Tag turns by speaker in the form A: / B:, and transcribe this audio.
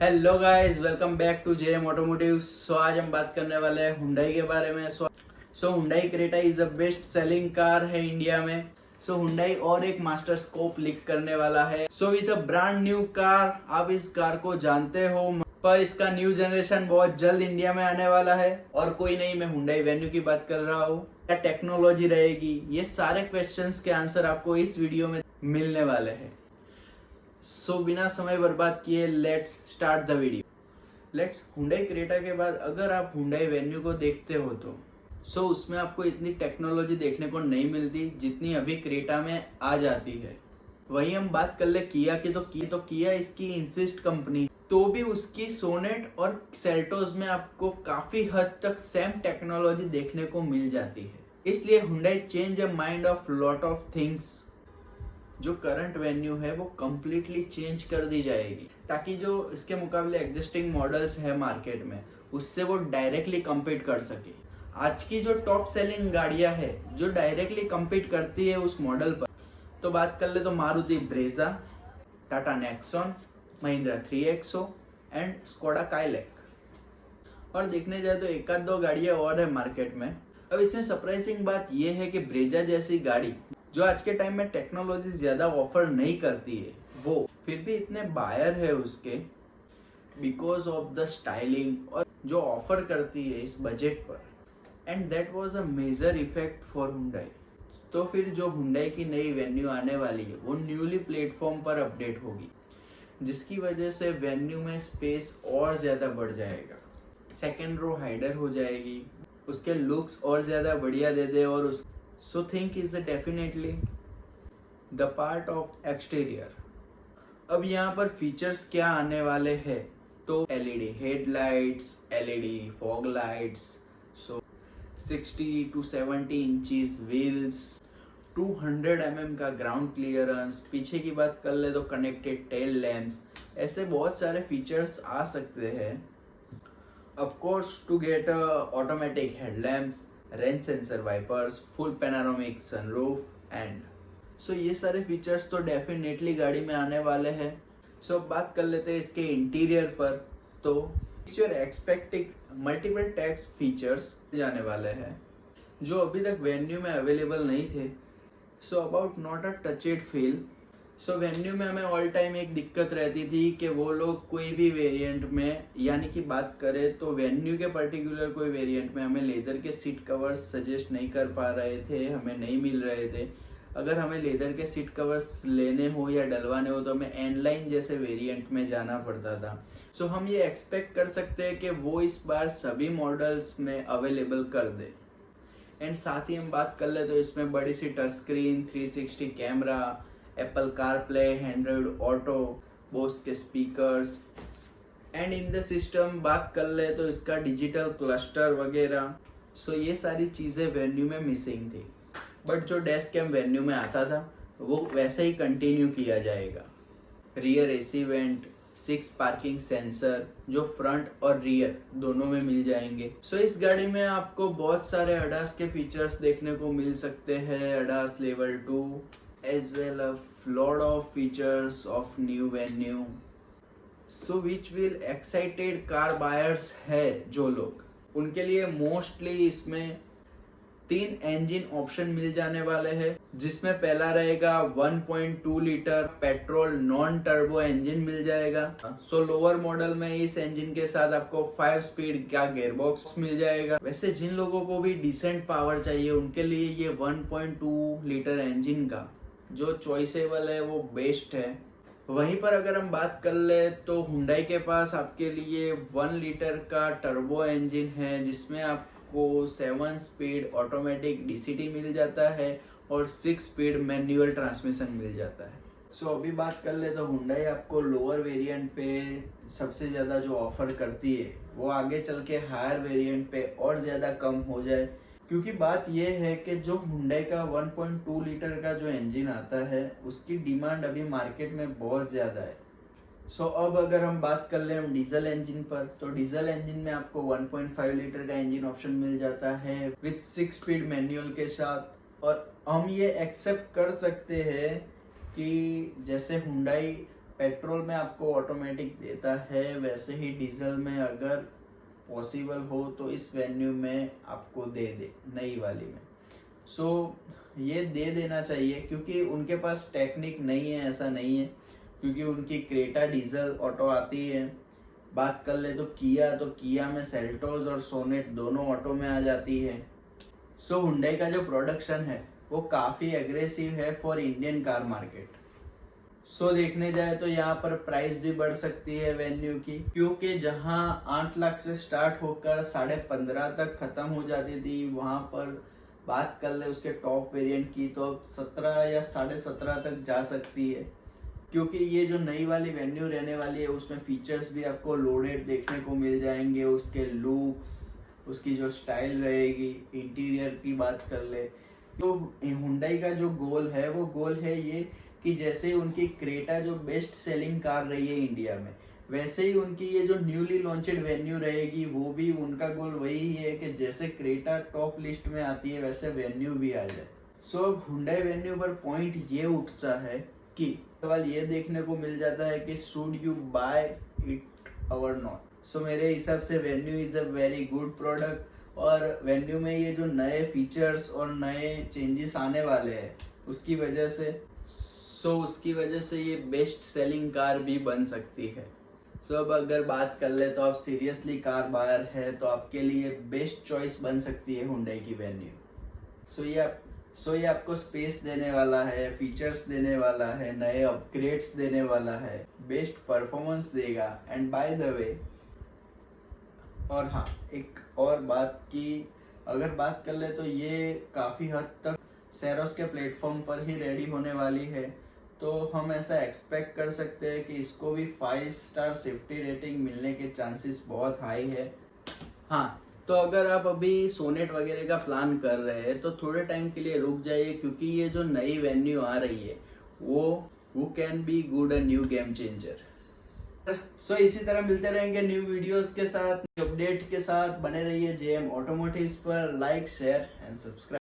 A: Hello guys, welcome back to JM Automotive. So आज हम बात करने वाले हैं हुंडई के बारे में। So Hyundai Creta is the best selling car है इंडिया में। सो हुंडई और एक मास्टर स्कोप लीक करने वाला है। So with a brand new car, आप इस कार को जानते हो, पर इसका न्यू जनरेशन बहुत जल्द इंडिया में आने वाला है। और कोई नहीं, मैं हुंडई वेन्यू की बात कर रहा हूँ। क्या टेक्नोलॉजी रहेगी, ये सारे क्वेश्चंस के आंसर आपको इस वीडियो में मिलने वाले हैं। सो बिना समय बर्बाद किए let's start the video. Hyundai Creta के बाद अगर आप हुंडई वेन्यू को देखते हो तो उसमें आपको इतनी टेक्नोलॉजी देखने को नहीं मिलती जितनी अभी क्रेटा में आ जाती है। वहीं हम बात कर ले किया की, तो किया इसकी इंसिस्ट कंपनी, तो भी उसकी सोनेट और सेल्टोस में आपको काफी हद तक सेम टेक्नोलॉजी देखने को मिल जाती है। इसलिए Hyundai change a mind of lot of things. जो करंट वेन्यू है वो कम्प्लीटली चेंज कर दी जाएगी, ताकि जो इसके मुकाबले एग्जिस्टिंग मॉडल्स है मार्केट में, उससे वो डायरेक्टली कम्पीट कर सके। आज की जो टॉप सेलिंग गाड़ियां है जो डायरेक्टली कम्पीट करती है उस मॉडल पर, तो बात कर ले तो Maruti Brezza, Tata Nexon, Mahindra 3XO and Skoda Kylaq. और देखने जाए तो एक आध दो गाड़ियां और है मार्केट में। अब इसमें सरप्राइजिंग बात यह है कि ब्रेजा जैसी गाड़ी जो आज के टाइम में टेक्नोलॉजी ज्यादा ऑफर नहीं करती है, वो फिर भी इतने बायर है उसके, बिकॉज ऑफ द स्टाइलिंग और जो ऑफर करती है इस बजट पर। And that was a major effect for Hyundai. तो फिर जो हुंडई की नई वेन्यू आने वाली है वो न्यूली प्लेटफॉर्म पर अपडेट होगी, जिसकी वजह से वेन्यू में स्पेस और ज्यादा बढ़ जाएगा। सेकेंड रो हाइडर हो जाएगी, उसके लुक्स और ज्यादा बढ़िया दे दे। और उस So think is definitely the part of exterior। अब यहाँ पर फीचर्स क्या आने वाले हैं, तो LED headlights, LED fog lights, so 60 to 70 inches wheels, 200 mm का ग्राउंड क्लियरेंस। पीछे की बात कर ले तो कनेक्टेड टेल लैम्प्स। ऐसे बहुत सारे फीचर्स आ सकते हैं। Of course, to get automatic headlamps, rain sensor wipers, full panoramic sunroof and ये सारे फीचर्स तो डेफिनेटली गाड़ी में आने वाले हैं। अब बात कर लेते हैं इसके इंटीरियर पर। तो you're expecting multiple tech features जाने वाले हैं जो अभी तक वेन्यू में अवेलेबल नहीं थे। About not a touched feel. Venue में हमें ऑल टाइम एक दिक्कत रहती थी कि वो लोग कोई भी वेरिएंट में, यानी कि बात करें तो वेन्यू के पर्टिकुलर कोई वेरिएंट में हमें लेदर के सीट कवर्स सजेस्ट नहीं कर पा रहे थे, हमें नहीं मिल रहे थे। अगर हमें लेदर के सीट कवर्स लेने हो या डलवाने हो तो हमें एनलाइन जैसे वेरिएंट में जाना पड़ता था। हम ये एक्सपेक्ट कर सकते हैं कि वो इस बार सभी मॉडल्स में अवेलेबल कर दे। एंड साथ ही हम बात कर ले तो इसमें बड़ी सी touch screen, 360 camera, Apple CarPlay, Android Auto, Bose के speakers. And in the system बात कर ले तो इसका डिजिटल क्लस्टर वगैरह। ये सारी चीज़ें वेन्यू में मिसिंग थी, बट जो डैश कैम वेन्यू में आता था वो वैसे ही कंटिन्यू किया जाएगा। Rear AC vent, 6 parking sensor जो फ्रंट और रियर दोनों में मिल जाएंगे। इस गाड़ी में आपको बहुत सारे अडास के फीचर्स देखने को मिल सकते हैं, ADAS level 2 as well a lot of features of new venue, which will excited car buyers है जो लोग, उनके लिए मोस्टली इसमें 3 इंजन ऑप्शन मिल जाने वाले हैं, जिसमें पहला रहेगा 1.2 litre petrol non turbo engine मिल जाएगा। लोअर मॉडल में इस इंजन के साथ आपको 5 स्पीड का गियरबॉक्स मिल जाएगा। वैसे जिन लोगों को भी डिसेंट पावर चाहिए उनके लिए ये 1.2 लीटर इंजन का जो चॉइसेबल है वो बेस्ट है। वहीं पर अगर हम बात कर ले तो हुंडई के पास आपके लिए 1 लीटर का टर्बो इंजन है, जिसमें आपको 7 स्पीड ऑटोमेटिक डीसीटी मिल जाता है और 6 स्पीड मैनुअल ट्रांसमिशन मिल जाता है। अभी बात कर ले तो हुंडई आपको लोअर वेरिएंट पे सबसे ज़्यादा जो ऑफर करती है वो आगे चल के हायर वेरिएंट पे और ज़्यादा कम हो जाए, क्योंकि बात यह है कि जो हुंडई का 1.2 लीटर का जो इंजन आता है उसकी डिमांड अभी मार्केट में बहुत ज़्यादा है। अब अगर हम बात कर ले हम डीजल इंजन पर, तो डीजल इंजन में आपको 1.5 लीटर का इंजन ऑप्शन मिल जाता है विथ 6 स्पीड मैनुअल के साथ। और हम ये एक्सेप्ट कर सकते हैं कि जैसे हुंडई पेट्रोल में आपको ऑटोमेटिक देता है, वैसे ही डीजल में अगर पॉसिबल हो तो इस वेन्यू में आपको दे दे, नई वाली में। सो ये दे देना चाहिए, क्योंकि उनके पास टेक्निक नहीं है ऐसा नहीं है, क्योंकि उनकी क्रेटा डीजल ऑटो आती है। बात कर ले तो किया में सेल्टोस और सोनेट दोनों ऑटो में आ जाती है। सो हुंडई का जो प्रोडक्शन है वो काफ़ी एग्रेसिव है फॉर इंडियन कार मार्केट। सो देखने जाए तो यहाँ पर प्राइस भी बढ़ सकती है वेन्यू की, क्योंकि जहाँ 8 लाख से स्टार्ट होकर 15.5 तक खत्म हो जाती थी, वहाँ पर बात कर ले उसके टॉप वेरिएंट की तो 17 या 17.5 तक जा सकती है। क्योंकि ये जो नई वाली वेन्यू रहने वाली है उसमें फीचर्स भी आपको लोडेड देखने को मिल जाएंगे, उसके लुक्स, उसकी जो स्टाइल रहेगी, इंटीरियर की बात कर ले तो हुंडई का जो गोल है वो गोल है ये कि जैसे उनकी क्रेटा जो बेस्ट सेलिंग कार रही है इंडिया में, वैसे ही उनकी ये जो न्यूली लॉन्चड वेन्यू रहेगी वो भी उनका गोल वही है कि जैसे क्रेटा टॉप लिस्ट में आती है वैसे वेन्यू भी आ जाए। सो अब हुंडई वेन्यू पर पॉइंट ये उठता है कि सवाल ये देखने को मिल जाता है कि शुड यू बाय इट और नॉट। सो मेरे हिसाब से venue is a very good product, और वेन्यू में ये जो नए फीचर्स और नए चेंजेस आने वाले हैं उसकी वजह से ये बेस्ट सेलिंग कार भी बन सकती है। सो अब अगर बात कर ले तो आप सीरियसली कार बायर है तो आपके लिए बेस्ट चॉइस बन सकती है हुंडई की वेन्यू। सो ये आपको स्पेस देने वाला है, फीचर्स देने वाला है, नए अपग्रेड्स देने वाला है, बेस्ट परफॉर्मेंस देगा। एंड बाय द वे, और हाँ एक और बात की अगर बात कर ले तो ये काफ़ी हद तक सेरोस के प्लेटफॉर्म पर ही रेडी होने वाली है, तो हम ऐसा एक्सपेक्ट कर सकते हैं कि इसको भी 5 स्टार सेफ्टी रेटिंग मिलने के चांसेस बहुत हाई है। हाँ, तो अगर आप अभी सोनेट वगैरह का प्लान कर रहे हैं तो थोड़े टाइम के लिए रुक जाइए, क्योंकि ये जो नई वेन्यू आ रही है वो can be good a new game changer. So इसी तरह मिलते रहेंगे न्यू वीडियोस के साथ, अपडेट के साथ। बने रहिए जेएम ऑटोमोटिव्स पर। Like, share and subscribe.